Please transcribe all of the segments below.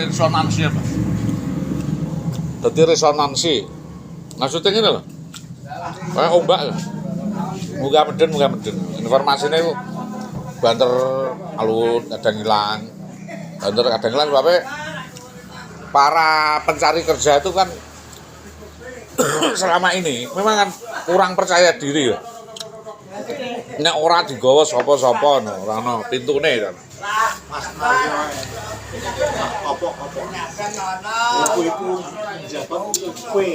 resonansi apa? Dadi resonansi. Maksudnya ngene lho. Kayak ombak lho. Muga medhen. Informasinya itu banter alun, kadang hilang. Banter kadang hilang sebabnya para pencari kerja itu kan selama ini memang kan kurang percaya diri ya. Nek ora digawa sapa-sapa no, ora ono pintune kan. Mas Mario apa-apa iku jabat kue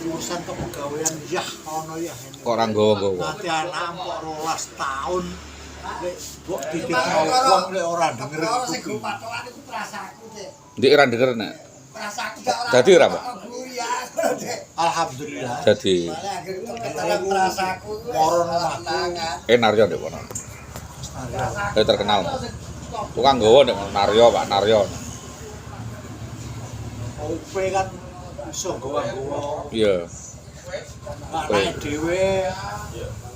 urusan kepegawaian yah ono ya Kok ora nggawa-nggawa. nanti anak empok 12 tahun lek mbok titip wong lek ora denger iku Ndek ora denger nek. Dadi ora, Pak? alhamdulillah Jadi moron aku Naryo ndek kono. Terkenal. Tukang nggawa ndek Naryo, Pak Naryo. OP kan iso gowo-gowo Iya. anake dhewe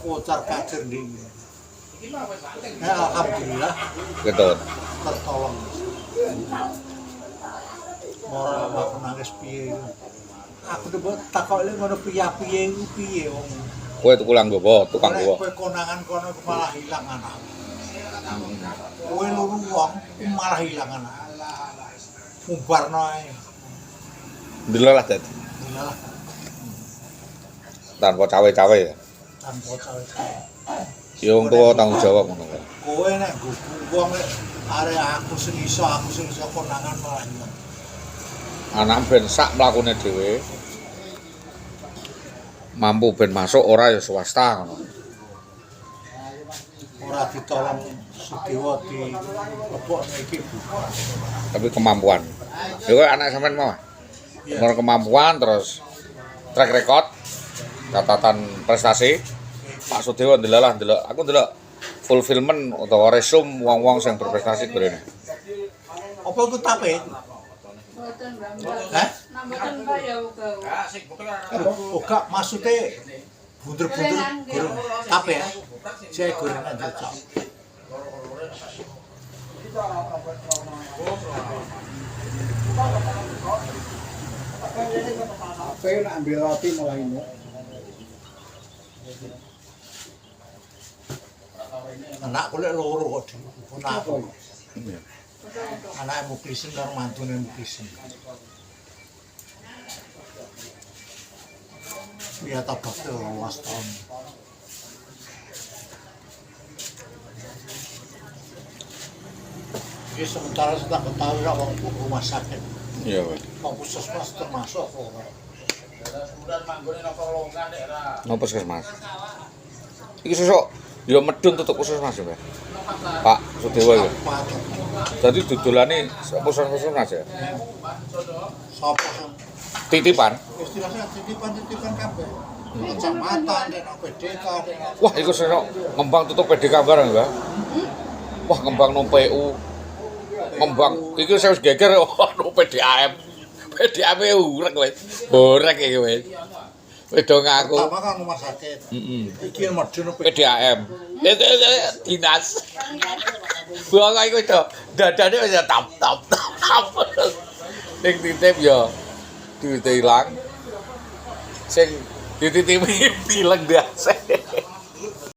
kocar kacir ndingi alhamdulillah Ketut. tertolong moral aku nangis piye aku coba takokne ngono piye iku piye wong Kowe tukang nggawa, tukang nek nggawa. kowe konangan kono iku malah hilang anak kowe luru wong iku malah hilang anak mubarno ae Ndelalah dadi. iyalah Tanpa cawe-cawe ya. tanpa cawe Ya wong tuwa tanggung jawab ngono kan. kowe nek gugu wong nek arek aku sing iso konangan malah hilang Anak ben sak mlakune dhewe. Mampu ben masuk ora ya swasta ngono. ora ditolong Sudewa di lebokne iki Bu. Tapi kemampuan. Ya kok anak sampean mau. Nomor kemampuan terus track record, catatan prestasi. Pak Sudewa ndelalah ndelok. Aku ndelok fulfillment utawa resume wong-wong sing berprestasi berene. Apa iku tape? Hah? Nambahan Pak ya uga. Oh, gak maksudnya bunder-bunder goreng tape ya? Saya gorengan cocok. Apa yang ambil roti malah ini? Anak kulit loro kok aku. Anak muklisin karo mantune muklisin. Ya tabak 12 tahun. Ini sementara sedang ketahui wong rumah sakit. Iya, Pak. Wong puskesmas termasuk kok. Nopo puskesmas. Iki sesuk ya medun tutup puskesmas ya, Pak. Pak Sudewa ya. Dadi dodolane puskesmas ya. Sopo sing Titipan. istilahnya titipan kabeh. Kecamatan dan PDK. Wah, iku sesuk ngembang tutup PDK bareng, Pak. Wah, ngembang nang PU. Ngembang iki saya wis geger ono PDAM. PDAM urek wis. Borek iki wis. Wis do ngaku. Pertama kan rumah sakit. Heeh. Iki medun PDAM. Dinas. Buang iku to. Dadane wis tap. Sing titip ya duwite ilang. Sing dititipi tileng biasa.